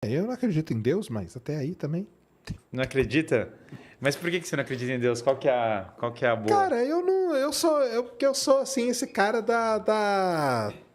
Eu não acredito em Deus, mas até aí também. Não acredita? Mas por que você não acredita em Deus? Qual que é a boa? Cara, eu não. Porque eu sou assim, esse cara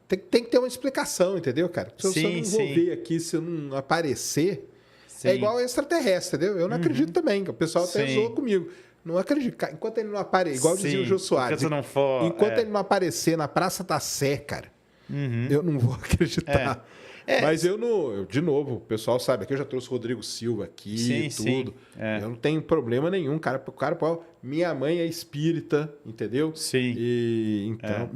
tem que ter uma explicação, entendeu, cara? Se eu Sim, não vou sim, ver aqui, se eu não aparecer, é sim. igual extraterrestre, entendeu? Eu não acredito Uhum. também, que o pessoal até zoa Sim, comigo. Não acredito. Enquanto ele não aparecer, igual dizia o Jô sim. Soares, Enquanto não for. enquanto ele não aparecer na Praça da Sé, cara, Uhum. eu não vou É. acreditar. É, Mas eu não. De novo, o pessoal sabe que eu já trouxe o Rodrigo Silva aqui, sim, tudo. sim. É. Eu não tenho problema nenhum, minha mãe é espírita, entendeu? Sim. E então, É.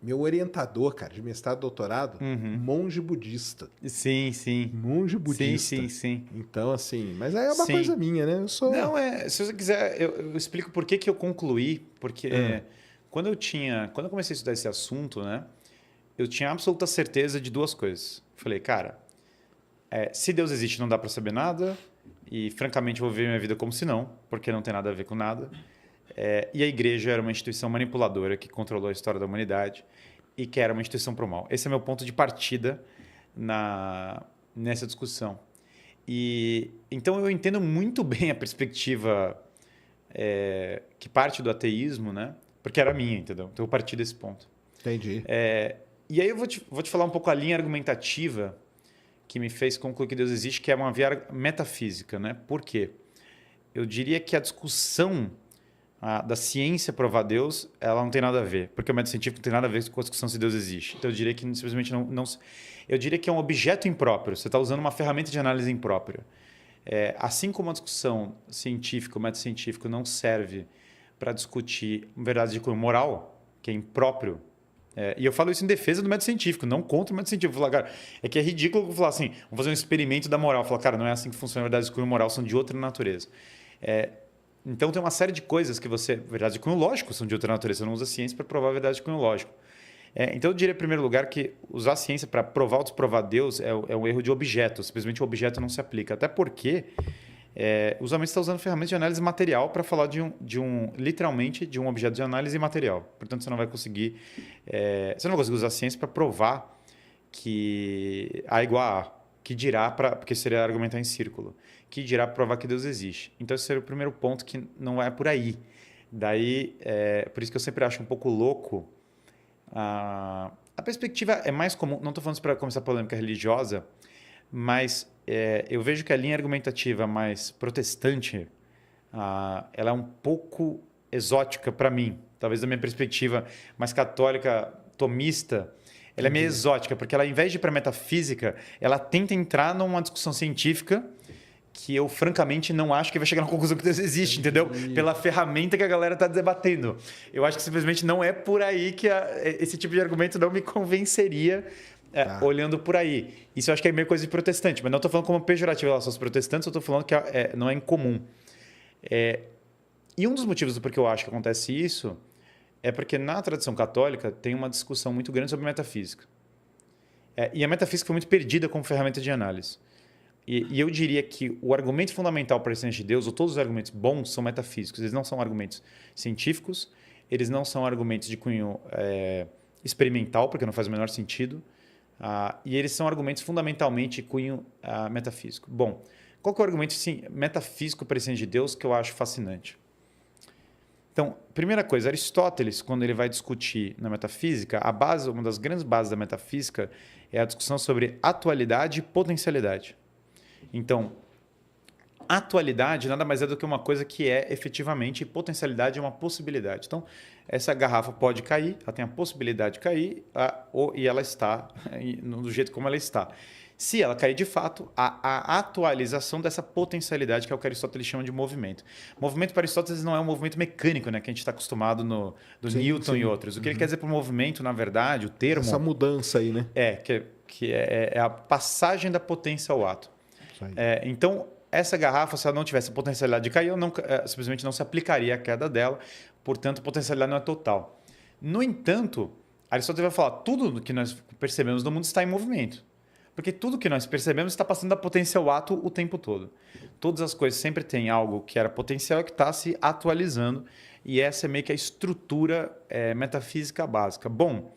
meu orientador, cara, de mestrado e doutorado, Uhum. monge budista. Sim, sim. Monge Sim, sim, budista. sim. Então, assim, mas aí é uma coisa Sim. minha, né? Eu sou. Não, se você quiser, eu explico por que que eu concluí. Ah, Porque quando eu comecei a estudar esse assunto, né, eu tinha absoluta certeza de duas coisas. Falei, cara, se Deus existe, não dá para saber nada. E, francamente, vou viver minha vida como se não, porque não tem nada a ver com nada. E a igreja era uma instituição manipuladora que controlou a história da humanidade e que era uma instituição para o mal. Esse é meu ponto de partida nessa discussão. E então eu entendo muito bem a perspectiva que parte do ateísmo, né? Porque era minha, entendeu? Então eu parti desse ponto. entendi. E aí eu vou te falar um pouco a linha argumentativa que me fez concluir que Deus existe, que é uma via metafísica, né? Por quê? Eu diria que a discussão da ciência provar Deus, ela não tem nada a ver, porque o método científico não tem nada a ver com a discussão se Deus existe. Então eu diria que simplesmente não eu diria que é um objeto impróprio. Você está usando uma ferramenta de análise imprópria. Assim como a discussão científica, o método científico não serve para discutir verdades de cunho moral, que é impróprio. E eu falo isso em defesa do método científico, não contra o método científico. Eu falo, cara, é que é ridículo eu falar assim, vamos fazer um experimento da moral. Eu falo, cara, não é assim que funciona, verdades de cunho moral são de outra natureza. Então tem uma série de coisas que verdades de cunho lógico são de outra natureza, você não usa a ciência para provar a verdade de cunho lógico. Então eu diria, em primeiro lugar, que usar a ciência para provar ou desprovar Deus é um erro de objeto. Simplesmente o objeto não se aplica. Até porque usualmente você está usando ferramentas de análise material para falar literalmente, de um objeto de análise material. Portanto, você não vai conseguir usar a ciência para provar que A é igual a A. Que dirá, porque seria argumentar em círculo, que dirá provar que Deus existe. Então, esse seria o primeiro ponto que não é por aí. Daí, por isso que eu sempre acho um pouco louco. A perspectiva é mais comum, não estou falando isso para começar a polêmica religiosa, mas eu vejo que a linha argumentativa mais protestante, ela é um pouco exótica para mim. Talvez da minha perspectiva mais católica, tomista, ela é meio Entendi. exótica, porque ela, ao invés de ir para metafísica, ela tenta entrar numa discussão científica que eu, francamente, não acho que vai chegar na conclusão que Deus existe, entendeu? Entendi. Pela ferramenta que a galera está debatendo. Eu acho que simplesmente não é por aí que esse tipo de argumento não me convenceria Tá. olhando por aí. Isso eu acho que é meio coisa de protestante, mas não estou falando como pejorativo em relação aos protestantes, eu estou falando que não é incomum. E um dos motivos do porquê eu acho que acontece isso é porque na tradição católica tem uma discussão muito grande sobre metafísica. E a metafísica foi muito perdida como ferramenta de análise. E eu diria que o argumento fundamental para a existência de Deus, ou todos os argumentos bons, são metafísicos. Eles não são argumentos científicos, eles não são argumentos de cunho experimental, porque não faz o menor sentido, e eles são argumentos fundamentalmente de cunho metafísico. Bom, qual que é o argumento metafísico para a existência de Deus que eu acho fascinante? Então, primeira coisa, Aristóteles, quando ele vai discutir na metafísica, uma das grandes bases da metafísica é a discussão sobre atualidade e potencialidade. Então, atualidade nada mais é do que uma coisa que é efetivamente, e potencialidade é uma possibilidade. Então, essa garrafa pode cair, ela tem a possibilidade de cair, e ela está do jeito como ela está. Se ela cair de fato, a atualização dessa potencialidade, que é o que Aristóteles chama de movimento. Movimento para Aristóteles não é um movimento mecânico, né, que a gente está acostumado do Sim, Newton e sim. outros. O que ele quer dizer por movimento, na verdade, o termo, Essa mudança aí, né? que é a passagem da potência ao ato. Isso aí. Então, essa garrafa, se ela não tivesse a potencialidade de cair, simplesmente não se aplicaria a queda dela, portanto, a potencialidade não é total. No entanto, Aristóteles vai falar tudo que nós percebemos no mundo está em movimento. Porque tudo que nós percebemos está passando da potência ao ato o tempo todo. Todas as coisas sempre têm algo que era potencial e que está se atualizando, e essa é meio que a estrutura metafísica básica. Bom,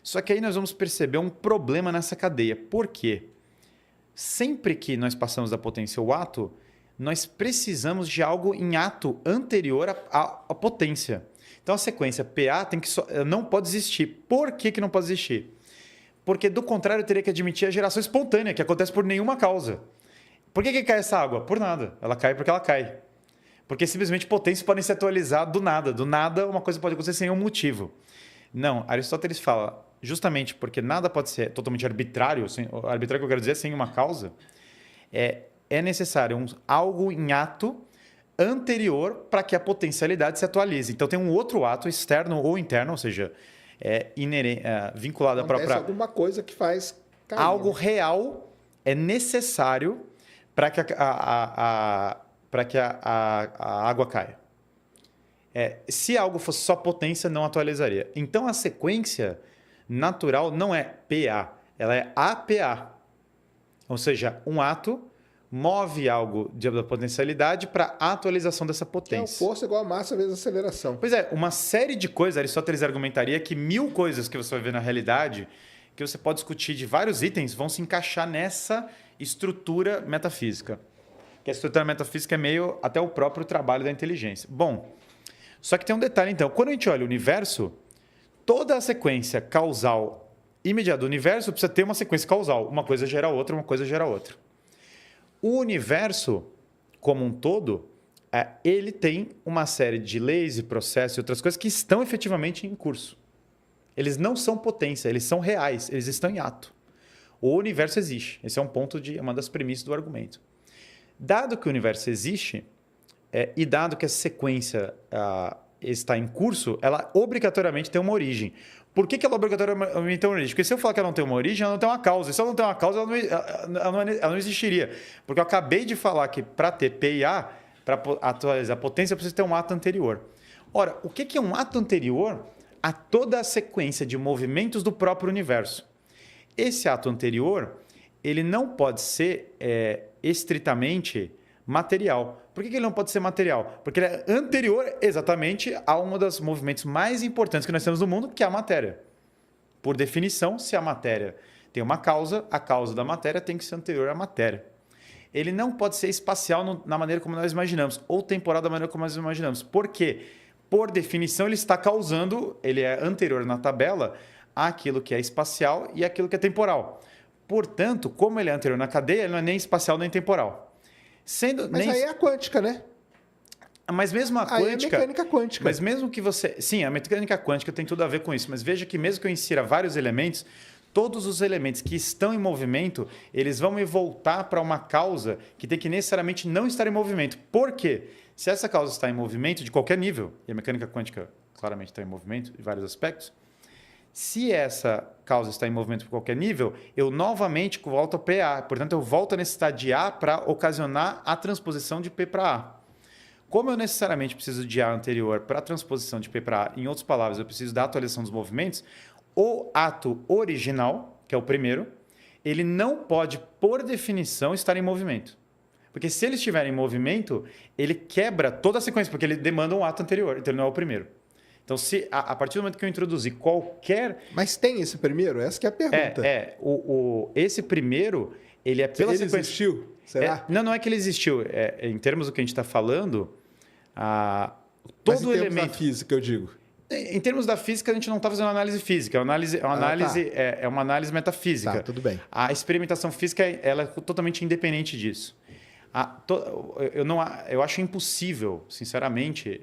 só que aí nós vamos perceber um problema nessa cadeia. Por quê? sempre que nós passamos da potência ao ato, nós precisamos de algo em ato anterior à potência. Então, a sequência PA não pode existir. Por que não pode existir? Porque, do contrário, eu teria que admitir a geração espontânea, que acontece por nenhuma causa. Por que cai essa água? Por nada. Ela cai porque ela cai. Porque, simplesmente, potências podem se atualizar do nada. Do nada, uma coisa pode acontecer sem um motivo. Não, Aristóteles fala, justamente porque nada pode ser totalmente arbitrário, arbitrário que eu quero dizer, sem uma causa, é necessário algo em ato anterior para que a potencialidade se atualize. Então, tem um outro ato externo ou interno, ou seja, vinculado à própria... alguma coisa que faz cair. Algo real é necessário para que a água caia. Se algo fosse só potência, não atualizaria. Então, a sequência natural não é PA, ela é APA. Ou seja, um ato move algo da potencialidade para a atualização dessa potência. Força igual a massa vezes aceleração. Pois é, uma série de coisas, Aristóteles argumentaria que 1000 coisas que você vai ver na realidade, que você pode discutir de vários itens, vão se encaixar nessa estrutura metafísica. Que a estrutura metafísica é meio até o próprio trabalho da inteligência. Bom, só que tem um detalhe então. Quando a gente olha o universo, toda a sequência causal imediata do universo precisa ter uma sequência causal. Uma coisa gera outra, uma coisa gera outra. O universo, como um todo, ele tem uma série de leis e processos e outras coisas que estão efetivamente em curso. Eles não são potência, eles são reais, eles estão em ato. O universo existe. Esse é um ponto uma das premissas do argumento. Dado que o universo existe, e dado que a sequência está em curso, ela obrigatoriamente tem uma origem. Por que ela obrigatoriamente tem uma origem? Porque se eu falar que ela não tem uma origem, ela não tem uma causa. E se ela não tem uma causa, ela não existiria. Porque eu acabei de falar que para ter P e A, para atualizar a potência, eu preciso ter um ato anterior. Ora, o que é um ato anterior a toda a sequência de movimentos do próprio universo? Esse ato anterior, ele não pode ser estritamente material. Por que ele não pode ser material? Porque ele é anterior exatamente a um dos movimentos mais importantes que nós temos no mundo, que é a matéria. Por definição, se a matéria tem uma causa, a causa da matéria tem que ser anterior à matéria. Ele não pode ser espacial na maneira como nós imaginamos, ou temporal da maneira como nós imaginamos. Por quê? Por definição, ele está causando, ele é anterior na tabela àquilo que é espacial e àquilo que é temporal. Portanto, como ele é anterior na cadeia, ele não é nem espacial nem temporal. Aí é a quântica, né? Mas mesmo a quântica... Aí é mecânica quântica. Mas mesmo que você... Sim, a mecânica quântica tem tudo a ver com isso. Mas veja que mesmo que eu insira vários elementos, todos os elementos que estão em movimento, eles vão me voltar para uma causa que tem que necessariamente não estar em movimento. Por quê? Se essa causa está em movimento de qualquer nível, e a mecânica quântica claramente está em movimento em vários aspectos, se essa causa está em movimento por qualquer nível, eu novamente volto a PA. Portanto, eu volto a necessitar de A para ocasionar a transposição de P para A. Como eu necessariamente preciso de A anterior para a transposição de P para A, em outras palavras, eu preciso da atualização dos movimentos, o ato original, que é o primeiro, ele não pode, por definição, estar em movimento. Porque se ele estiver em movimento, ele quebra toda a sequência, porque ele demanda um ato anterior, então ele não é o primeiro. Então, se a partir do momento que eu introduzir qualquer... Mas tem esse primeiro? Essa que é a pergunta. Esse primeiro, ele é pela ele sequência... existiu? Será? Não é que ele existiu. Em termos do que a gente está falando, Mas em termos da física, eu digo. Em termos da física, a gente não está fazendo análise física. É uma análise metafísica. Tá, tudo bem. A experimentação física ela é totalmente independente disso. Eu acho impossível, sinceramente,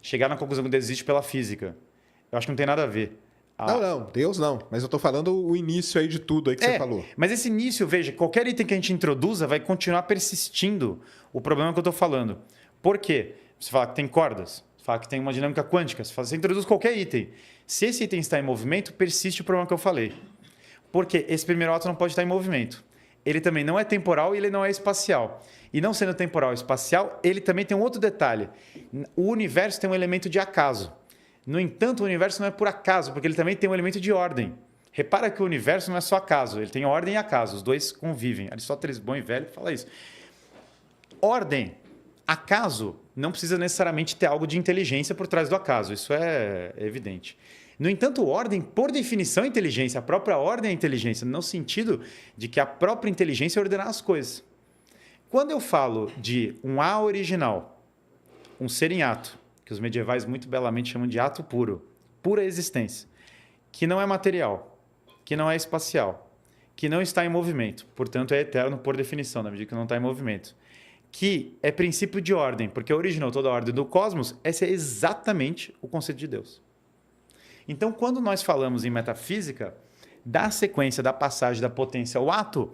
chegar na conclusão que Deus existe pela física. Eu acho que não tem nada a ver. Não, Deus não. Mas eu estou falando o início aí de tudo aí que você falou. Mas esse início, veja, qualquer item que a gente introduza vai continuar persistindo o problema que eu estou falando. Por quê? Você fala que tem cordas, você fala que tem uma dinâmica quântica, você introduz qualquer item. Se esse item está em movimento, persiste o problema que eu falei. Porque esse primeiro ato não pode estar em movimento. Ele também não é temporal e ele não é espacial. E não sendo temporal e espacial, ele também tem um outro detalhe. O universo tem um elemento de acaso. No entanto, o universo não é por acaso, porque ele também tem um elemento de ordem. Repara que o universo não é só acaso, ele tem ordem e acaso, os dois convivem. Aristóteles, bom e velho, fala isso. Ordem, acaso, não precisa necessariamente ter algo de inteligência por trás do acaso, isso é evidente. No entanto, ordem, por definição, é inteligência. A própria ordem é inteligência, no sentido de que a própria inteligência é ordenar as coisas. Quando eu falo de um A original, um ser em ato, que os medievais muito belamente chamam de ato puro, pura existência, que não é material, que não é espacial, que não está em movimento, portanto é eterno por definição, na medida que não está em movimento, que é princípio de ordem, porque originou toda a ordem do cosmos, esse é exatamente o conceito de Deus. Então, quando nós falamos em metafísica, da sequência da passagem da potência ao ato,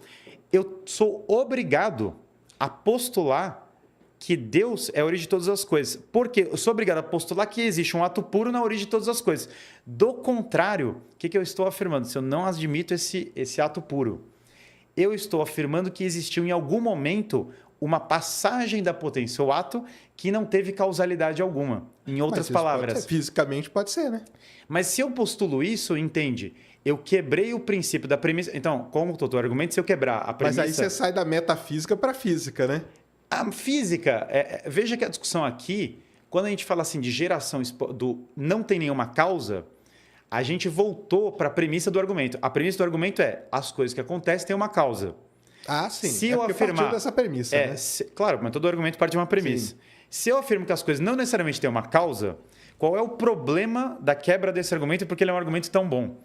eu sou obrigado a postular que Deus é a origem de todas as coisas. Porque eu sou obrigado a postular que existe um ato puro na origem de todas as coisas. Do contrário, o que eu estou afirmando? Se eu não admito esse ato puro, eu estou afirmando que existiu em algum momento uma passagem da potência ao ato que não teve causalidade alguma. Em outras palavras. Pode ser, fisicamente pode ser, né? Mas se eu postulo isso, entende? Eu quebrei o princípio da premissa. Então, como o doutor argumenta, se eu quebrar a premissa... Mas aí você sai da metafísica para a física, né? A física, veja que a discussão aqui, quando a gente fala assim de geração do não tem nenhuma causa, a gente voltou para a premissa do argumento. A premissa do argumento é as coisas que acontecem têm uma causa. Ah, sim. Se eu afirmar partiu dessa premissa, né? Claro, mas todo argumento parte de uma premissa. Sim. Se eu afirmo que as coisas não necessariamente têm uma causa, qual é o problema da quebra desse argumento? Porque ele é um argumento tão bom.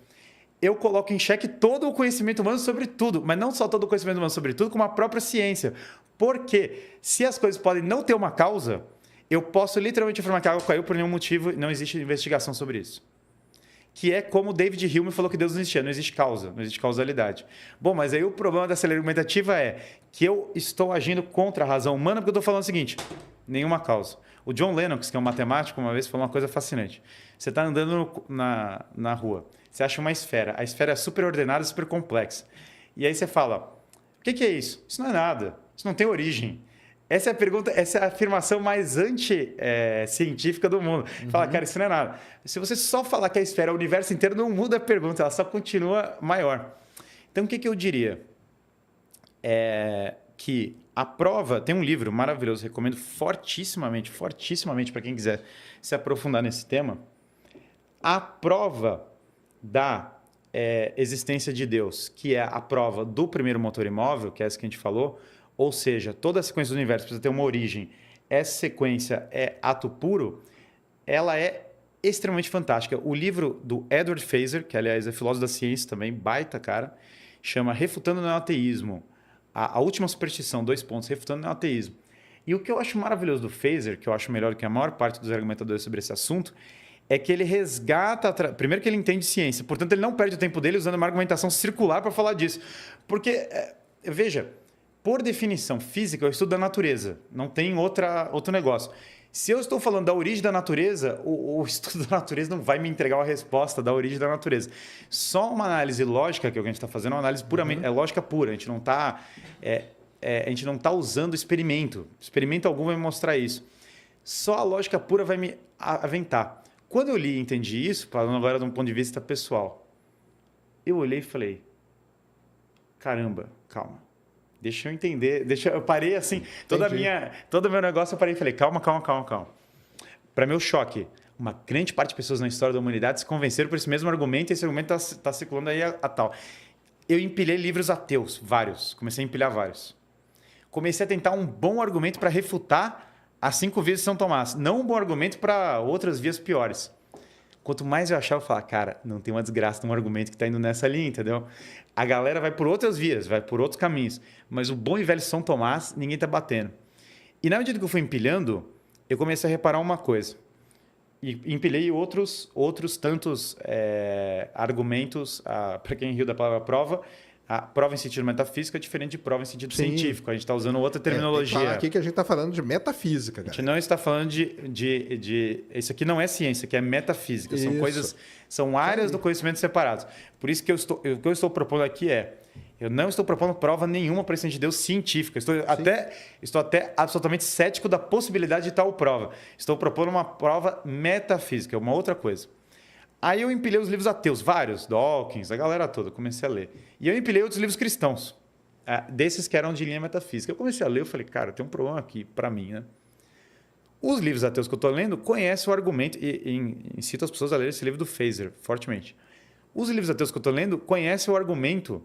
Eu coloco em xeque todo o conhecimento humano sobre tudo, mas não só todo o conhecimento humano sobre tudo, como a própria ciência. Porque se as coisas podem não ter uma causa, eu posso literalmente afirmar que a água caiu por nenhum motivo e não existe investigação sobre isso. Que é como David Hume falou que Deus não existia, não existe causa, não existe causalidade. Bom, mas aí o problema dessa lei argumentativa é que eu estou agindo contra a razão humana porque eu estou falando o seguinte, nenhuma causa. O John Lennox, que é um matemático, uma vez falou uma coisa fascinante. Você está andando na rua, você acha uma esfera, a esfera é super ordenada, super complexa. E aí você fala, o que é isso? Isso não é nada, isso não tem origem. Essa é a pergunta, essa é a afirmação mais anti-científica do mundo. Fala, cara, isso não é nada. Se você só falar que a esfera é o universo inteiro, não muda a pergunta, ela só continua maior. Então, o que eu diria? Que a prova... Tem um livro maravilhoso, recomendo fortissimamente para quem quiser se aprofundar nesse tema. A prova da existência de Deus, que é a prova do primeiro motor imóvel, que é essa que a gente falou, ou seja, toda a sequência do universo precisa ter uma origem, essa sequência é ato puro, ela é extremamente fantástica. O livro do Edward Feser, que aliás é filósofo da ciência também, baita cara, chama Refutando o Neoateísmo. A última superstição, 2 pontos, Refutando o Neoateísmo. E o que eu acho maravilhoso do Feser, que eu acho melhor que a maior parte dos argumentadores sobre esse assunto, é que ele resgata... Primeiro que ele entende ciência, portanto ele não perde o tempo dele usando uma argumentação circular para falar disso. Porque, veja... Por definição física, eu estudo a natureza. Não tem outro negócio. Se eu estou falando da origem da natureza, o estudo da natureza não vai me entregar uma resposta da origem da natureza. Só uma análise lógica, que é o que a gente está fazendo, é uma análise puramente... É lógica pura. A gente não está usando experimento. Experimento algum vai me mostrar isso. Só a lógica pura vai me aventar. Quando eu li e entendi isso, falando agora de um ponto de vista pessoal, eu olhei e falei, caramba, calma. Deixa eu entender, eu parei assim, todo o meu negócio eu parei e falei, calma. Para meu choque, uma grande parte de pessoas na história da humanidade se convenceram por esse mesmo argumento e esse argumento está circulando aí a tal. Eu empilhei livros ateus, vários, comecei a empilhar vários. Comecei a tentar um bom argumento para refutar as 5 vias de São Tomás, não um bom argumento para outras vias piores. Quanto mais eu achava, eu falava, cara, não tem uma desgraça num argumento que está indo nessa linha, entendeu? A galera vai por outras vias, vai por outros caminhos. Mas o bom e velho São Tomás, ninguém está batendo. E na medida que eu fui empilhando, eu comecei a reparar uma coisa. E empilhei outros tantos argumentos, para quem riu da palavra prova. A prova em sentido metafísico é diferente de prova em sentido científico. A gente está usando outra terminologia. Tem que falar aqui que a gente está falando de metafísica. Cara. A gente não está falando de... Isso aqui não é ciência, que é metafísica. São coisas, são áreas do conhecimento separadas. Por isso que o que eu estou propondo aqui eu não estou propondo prova nenhuma para a existência de Deus científica. Estou até absolutamente cético da possibilidade de tal prova. Estou propondo uma prova metafísica, uma outra coisa. Aí eu empilhei os livros ateus, vários, Dawkins, a galera toda, comecei a ler. E eu empilhei outros livros cristãos, desses que eram de linha metafísica. Eu comecei a ler, eu falei, cara, tem um problema aqui para mim, né? Os livros ateus que eu estou lendo conhecem o argumento, e incito as pessoas a ler esse livro do Phaser, fortemente. Os livros ateus que eu estou lendo conhecem o argumento,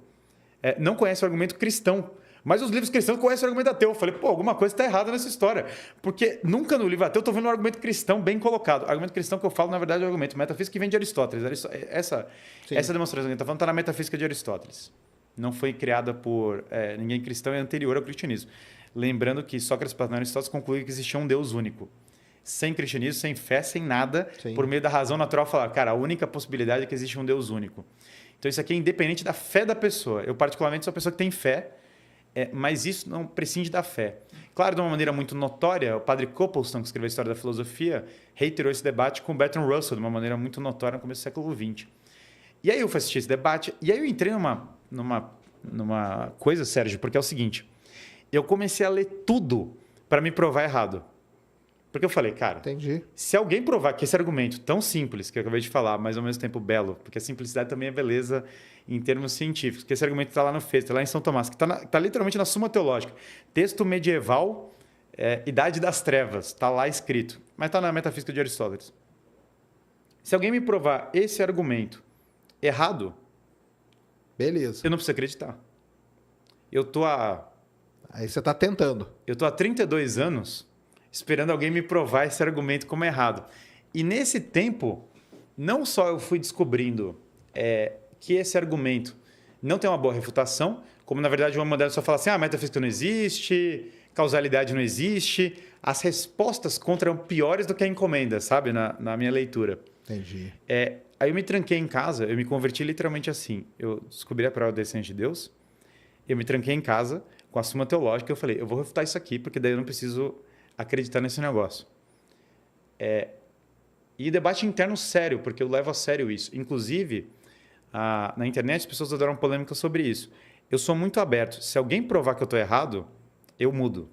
não conhecem o argumento cristão, mas os livros cristãos conhecem o argumento ateu. Eu falei, pô, alguma coisa está errada nessa história. Porque nunca no livro ateu eu estou vendo um argumento cristão bem colocado. O argumento cristão que eu falo, na verdade, é o argumento metafísico que vem de Aristóteles. Essa demonstração que a gente está falando está na metafísica de Aristóteles. Não foi criada por ninguém cristão, é anterior ao cristianismo. Lembrando que Sócrates, Platão e Aristóteles concluem que existia um Deus único. Sem cristianismo, sem fé, sem nada, por meio da razão natural, falar, cara, a única possibilidade é que existe um Deus único. Então isso aqui é independente da fé da pessoa. Eu, particularmente, sou uma pessoa que tem fé, mas isso não prescinde da fé. Claro, de uma maneira muito notória, o padre Copleston, que escreveu a História da Filosofia, reiterou esse debate com Bertrand Russell, de uma maneira muito notória no começo do século XX. E aí eu fui assistir esse debate, e aí eu entrei numa coisa, Sérgio, porque é o seguinte, eu comecei a ler tudo para me provar errado. Porque eu falei, cara, Entendi. se alguém provar que esse argumento tão simples, que eu acabei de falar, mas ao mesmo tempo belo, porque a simplicidade também é beleza em termos científicos, que esse argumento está lá no Phaser, está lá em São Tomás, que está literalmente na Suma Teológica. Texto medieval, Idade das Trevas, está lá escrito, mas está na Metafísica de Aristóteles. Se alguém me provar esse argumento errado, Beleza. eu não preciso acreditar. Aí você está tentando. Eu estou há 32 anos esperando alguém me provar esse argumento como errado. E nesse tempo, não só eu fui descobrindo que esse argumento não tem uma boa refutação, como na verdade o homem moderno só fala assim, metafísica não existe, causalidade não existe. As respostas contra eram piores do que a encomenda, sabe? Na minha leitura. Entendi. Aí eu me tranquei em casa, eu me converti literalmente assim. Eu descobri a prova da essência de Deus, eu me tranquei em casa com a Suma Teológica, eu falei, eu vou refutar isso aqui, porque daí eu não preciso acreditar nesse negócio. E debate interno sério, porque eu levo a sério isso. Inclusive, na internet as pessoas adoram polêmica sobre isso. Eu sou muito aberto. Se alguém provar que eu estou errado, eu mudo.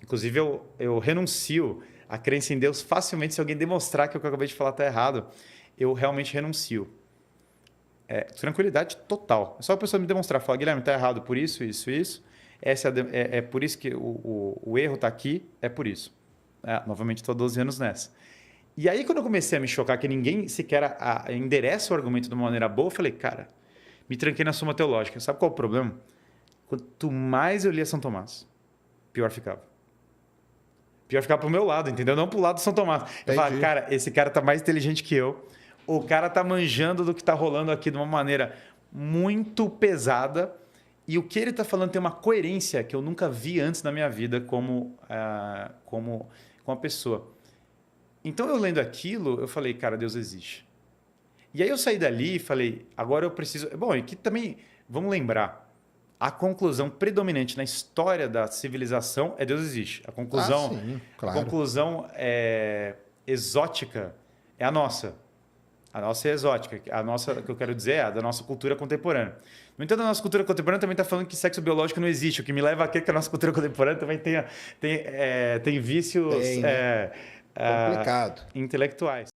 Inclusive, eu renuncio à crença em Deus facilmente se alguém demonstrar que o que eu acabei de falar está errado. Eu realmente renuncio. Tranquilidade total. É só a pessoa me demonstrar, falar, Guilherme, está errado por isso, isso, isso. É por isso que o erro está aqui, é por isso. Novamente, estou há 12 anos nessa. E aí, quando eu comecei a me chocar que ninguém sequer endereça o argumento de uma maneira boa, eu falei, cara, me tranquei na Suma Teológica. Sabe qual é o problema? Quanto mais eu lia São Tomás, pior ficava. Pior ficava pro meu lado, entendeu? Não pro lado de São Tomás. Eu falava, cara, esse cara tá mais inteligente que eu. O cara tá manjando do que tá rolando aqui de uma maneira muito pesada. E o que ele está falando tem uma coerência que eu nunca vi antes na minha vida como uma pessoa. Então, eu lendo aquilo, eu falei, cara, Deus existe. E aí eu saí dali e falei, agora eu preciso... Bom, e que também, vamos lembrar, a conclusão predominante na história da civilização é Deus existe. A conclusão, sim, claro. A conclusão exótica é a nossa. A nossa é exótica. A nossa, que eu quero dizer, é a da nossa cultura contemporânea. No entanto, a nossa cultura contemporânea também está falando que sexo biológico não existe, o que me leva a crer que a nossa cultura contemporânea também tem vícios complicado. intelectuais.